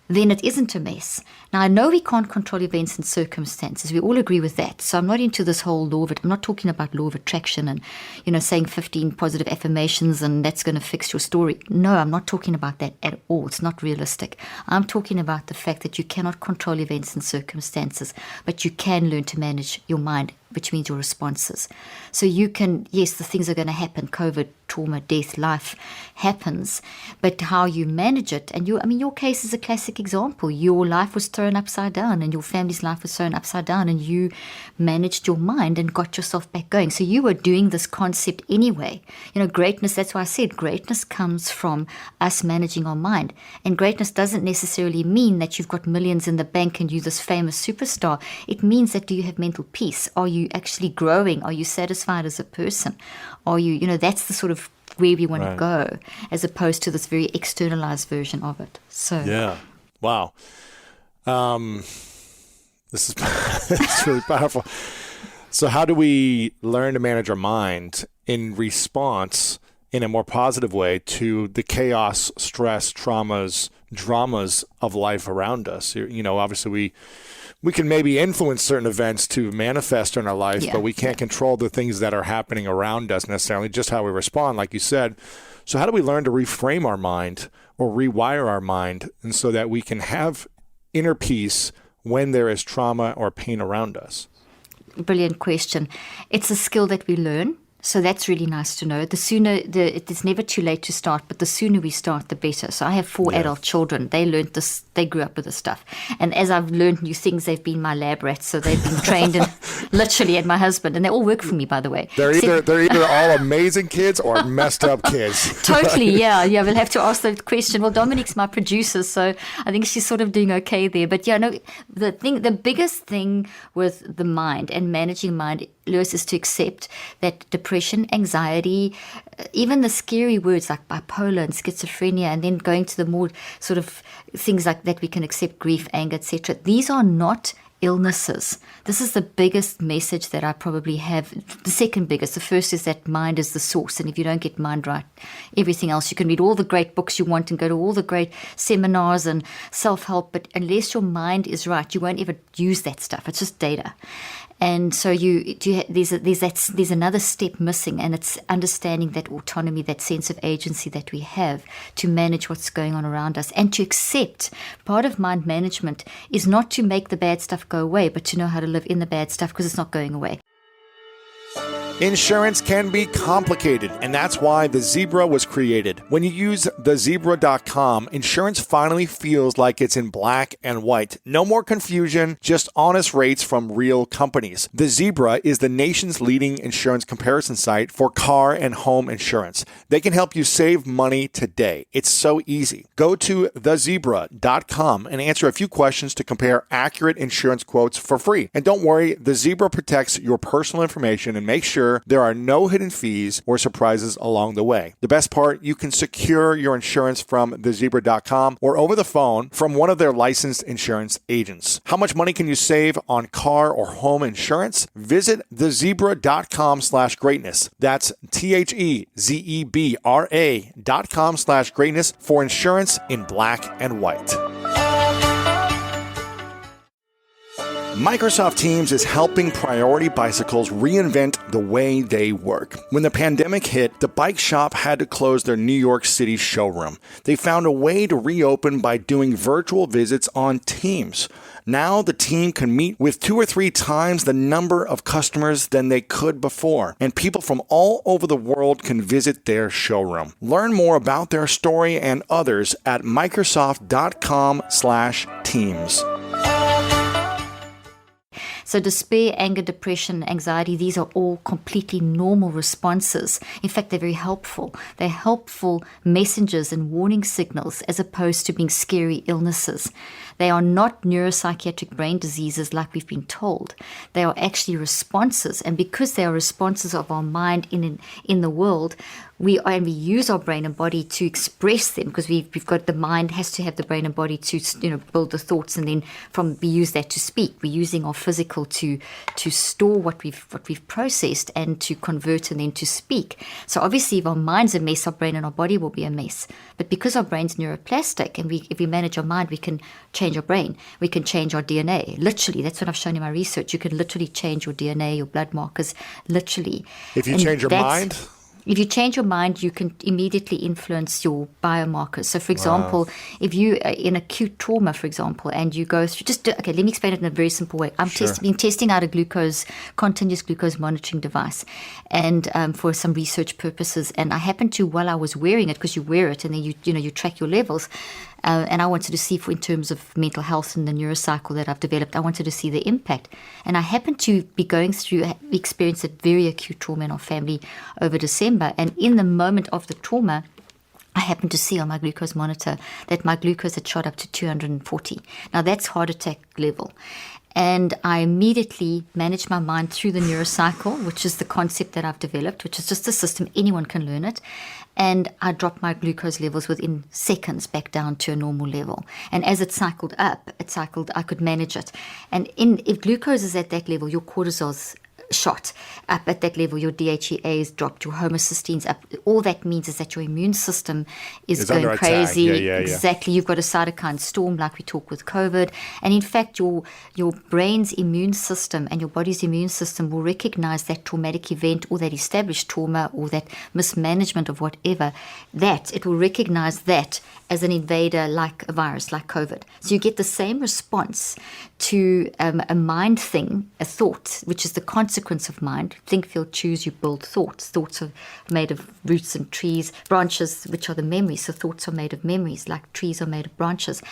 then it isn't a mess. Now, I know we can't control events and circumstances. We all agree with that. So I'm not into this whole law of it. I'm not talking about law of attraction and, saying 15 positive affirmations and that's going to fix your story. No, I'm not talking about that at all. It's not realistic. I'm talking about the fact that you cannot control events and circumstances, but you can learn to manage your mind, which means your responses. So you can, yes, the things are going to happen, COVID, trauma, death, life happens, but how you manage it, and your case is a classic example. Your life was thrown upside down and your family's life was thrown upside down and you managed your mind and got yourself back going. So you were doing this concept anyway. Greatness, that's why I said greatness comes from us managing our mind. And greatness doesn't necessarily mean that you've got millions in the bank and you're this famous superstar. It means that do you have mental peace? Are you actually growing? Are you satisfied as a person? Are you, that's the sort of where we want to go, as opposed to this very externalized version of it. So yeah, wow, this is it's really powerful. So how do we learn to manage our mind in response in a more positive way to the chaos, stress, traumas, dramas of life around us? Obviously we can maybe influence certain events to manifest in our life, but we can't control the things that are happening around us necessarily, just how we respond, like you said. So how do we learn to reframe our mind or rewire our mind, and so that we can have inner peace when there is trauma or pain around us? Brilliant question. It's a skill that we learn. So that's really nice to know. The sooner, it's never too late to start, but the sooner we start, the better. So I have 4 adult children. They learned this, they grew up with this stuff. And as I've learned new things, they've been my lab rats. So they've been trained in, literally, and my husband. And they all work for me, by the way. They're either all amazing kids or messed up kids. Totally, yeah. We'll have to ask that question. Well, Dominique's my producer, so I think she's sort of doing okay there. But the biggest thing with the mind and managing mind, Lewis, is to accept that depression, anxiety, even the scary words like bipolar and schizophrenia, and then going to the more sort of things like that we can accept, grief, anger, etc. These are not illnesses. This is the biggest message that I probably have. The second biggest. The first is that mind is the source, and if you don't get mind right, everything else, you can read all the great books you want and go to all the great seminars and self-help, but unless your mind is right, you won't ever use that stuff. It's just data. And so there's another step missing, and it's understanding that autonomy, that sense of agency that we have to manage what's going on around us, and to accept part of mind management is not to make the bad stuff go away, but to know how to live in the bad stuff, because it's not going away. Insurance can be complicated, and that's why the Zebra was created. When you use thezebra.com, insurance finally feels like it's in black and white. No more confusion, just honest rates from real companies. The Zebra is the nation's leading insurance comparison site for car and home insurance. They can help you save money today. It's so easy. Go to thezebra.com and answer a few questions to compare accurate insurance quotes for free. And don't worry, the Zebra protects your personal information and makes sure there are no hidden fees or surprises along the way. The best part, you can secure your insurance from thezebra.com or over the phone from one of their licensed insurance agents. How much money can you save on car or home insurance? Visit thezebra.com/greatness. That's THEZEBRA.com/greatness for insurance in black and white. Microsoft Teams is helping Priority Bicycles reinvent the way they work. When the pandemic hit, the bike shop had to close their New York City showroom. They found a way to reopen by doing virtual visits on Teams. Now the team can meet with 2 or 3 times the number of customers than they could before, and people from all over the world can visit their showroom. Learn more about their story and others at Microsoft.com/Teams. So despair, anger, depression, anxiety, these are all completely normal responses. In fact, they're very helpful. They're helpful messengers and warning signals as opposed to being scary illnesses. They are not neuropsychiatric brain diseases like we've been told. They are actually responses. And because they are responses of our mind in the world, we use our brain and body to express them, because we've got the mind has to have the brain and body to build the thoughts, and then we use that to speak. We're using our physical to store what we've processed and to convert and then to speak. So obviously, if our mind's a mess, our brain and our body will be a mess. But because our brain's neuroplastic, and if we manage our mind, we can change our brain. We can change our DNA. Literally, that's what I've shown in my research. You can literally change your DNA, your blood markers, literally. If you change your mind? If you change your mind, you can immediately influence your biomarkers. So, for example, if you are in acute trauma, for example, and you go through, let me explain it in a very simple way. I've been testing out a continuous glucose monitoring device, and for some research purposes. And I happened to, while I was wearing it, because you wear it and then you track your levels. And I wanted to see, in terms of mental health and the neurocycle that I've developed, I wanted to see the impact. And I happened to be going through, we experienced a very acute trauma in our family over December. And in the moment of the trauma, I happened to see on my glucose monitor that my glucose had shot up to 240. Now, that's heart attack level. And I immediately managed my mind through the neurocycle, which is the concept that I've developed, which is just a system, anyone can learn it. And I dropped my glucose levels within seconds back down to a normal level. And as it cycled up, I could manage it. And if glucose is at that level, your cortisol's shot up at that level, your DHEA is dropped, your homocysteines up. All that means is that your immune system is going crazy. Yeah. Exactly. You've got a cytokine storm, like we talk with COVID. And in fact, your brain's immune system and your body's immune system will recognize that traumatic event, or that established trauma, or that mismanagement of whatever, that it will recognize that as an invader, like a virus, like COVID. So you get the same response to a mind thing, a thought, which is the consequence of mind. Think, feel, choose, you build thoughts. Thoughts are made of roots and trees, branches, which are the memories. So thoughts are made of memories, like trees are made of branches.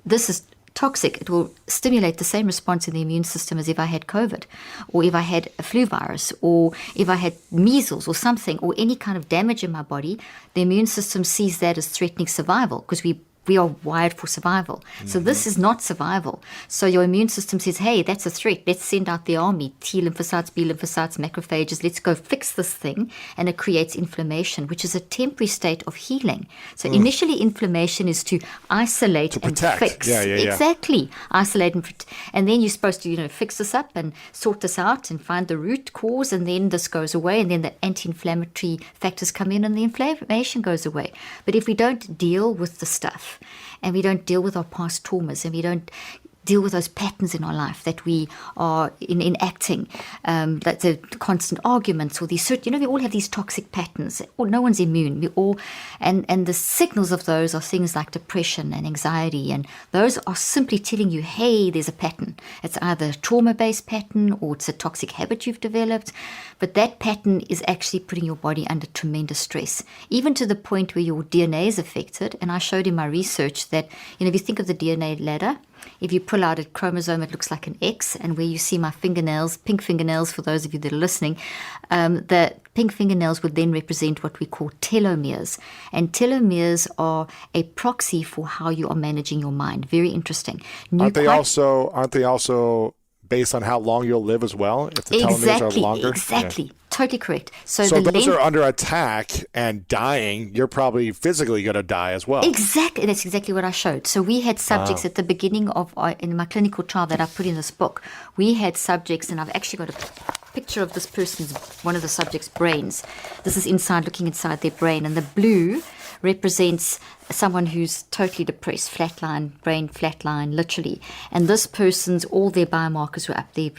This is toxic. It will stimulate the same response in the immune system as if I had COVID, or if I had a flu virus, or if I had measles or something, or any kind of damage in my body. The immune system sees that as threatening survival, because we are wired for survival. So this is not survival. So your immune system says, hey, that's a threat. Let's send out the army, T lymphocytes, B lymphocytes, macrophages. Let's go fix this thing. And it creates inflammation, which is a temporary state of healing. So initially, inflammation is to isolate and fix. Yeah. Exactly. Isolate and then you're supposed to, fix this up and sort this out and find the root cause, and then this goes away, and then the anti-inflammatory factors come in and the inflammation goes away. But if we don't deal with the stuff, and we don't deal with our past traumas, and we don't deal with those patterns in our life that we are enacting, like the constant arguments, or these certain, we all have these toxic patterns. No one's immune. We all, and the signals of those are things like depression and anxiety, and those are simply telling you, hey, there's a pattern. It's either a trauma-based pattern, or it's a toxic habit you've developed, but that pattern is actually putting your body under tremendous stress, even to the point where your DNA is affected. And I showed in my research that, if you think of the DNA ladder, if you pull out a chromosome, it looks like an X. And where you see my fingernails, pink fingernails, for those of you that are listening, the pink fingernails would then represent what we call telomeres. And telomeres are a proxy for how you are managing your mind. Very interesting. Aren't they also based on how long you'll live as well? If the telomeres are longer? Exactly. Yeah. Totally correct. So those are under attack and dying. You're probably physically going to die as well. Exactly. That's exactly what I showed. So we had subjects at the beginning of in my clinical trial that I put in this book. We had subjects, and I've actually got a picture of this person's, one of the subjects' brains. This is looking inside their brain, and the blue represents someone who's totally depressed, flatline, brain flatline, literally. And this person's, all their biomarkers were up there,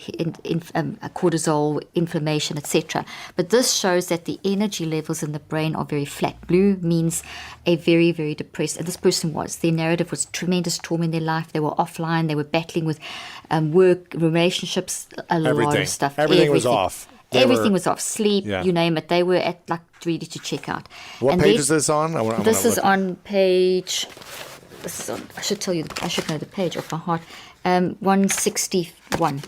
cortisol, inflammation, etc. But this shows that the energy levels in the brain are very flat. Blue means a very, very depressed, and this person was. Their narrative was tremendous trauma in their life. They were offline. They were battling with work, relationships, lot of stuff. Everything was off. Everything was off. Sleep, you name it. They were at ready to check out. What page is this on? This is on page. I should tell you. I should know the page off by heart. 161.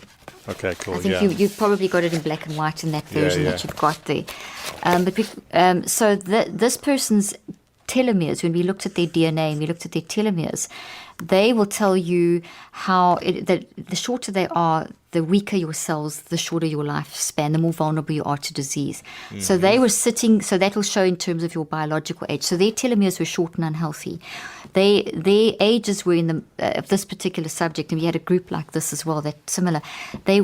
Okay, cool. I think you probably got it in black and white in that version that you've got there. So this person's telomeres, when we looked at their DNA and we looked at their telomeres, they will tell you that the shorter they are, the weaker your cells, the shorter your lifespan, the more vulnerable you are to disease. So they were so that will show in terms of your biological age. So their telomeres were short and unhealthy. Their ages were in the of this particular subject, and we had a group like this as well, that's similar. Their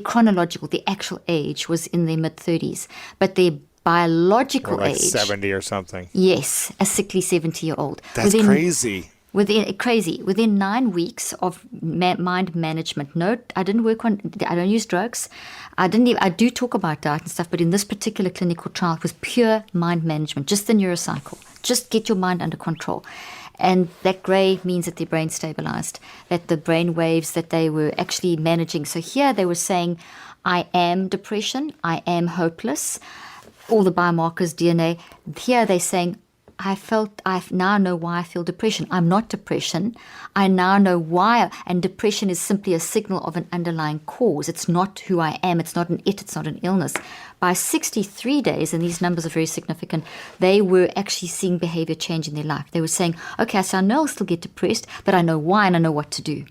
chronological, the actual age was in their mid-30s, but their biological Or like age, 70 or something. yes, a sickly 70-year-old. That's crazy. Within 9 weeks of mind management. No, I don't use drugs. I do talk about diet and stuff, but in this particular clinical trial, it was pure mind management, just the neurocycle. Just get your mind under control. And that gray means that their brain stabilized, that the brain waves that they were actually managing. So here they were saying, I am depression, I am hopeless, all the biomarkers, DNA. Here they're saying, I now know why I feel depression. I'm not depression. I now know why. And depression is simply a signal of an underlying cause. It's not who I am. It's not it's not an illness. By 63 days, and these numbers are very significant, they were actually seeing behavior change in their life. They were saying, okay, so I know I'll still get depressed, but I know why and I know what to do.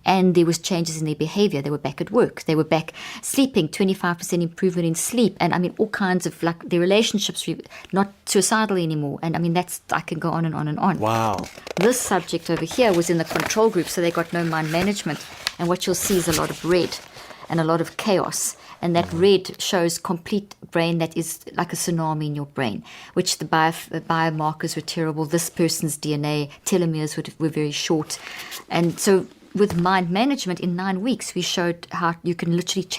And there was changes in their behavior. They were back at work. They were back sleeping, 25% improvement in sleep. And I mean, all kinds of, like, their relationships were not suicidal anymore. And I mean, I can go on and on and on. Wow. This subject over here was in the control group, so they got no mind management. And what you'll see is a lot of red and a lot of chaos. And that red shows complete brain that is like a tsunami in your brain, which the biomarkers were terrible. This person's DNA, telomeres were very short. And so with mind management, in 9 weeks, we showed how you can literally change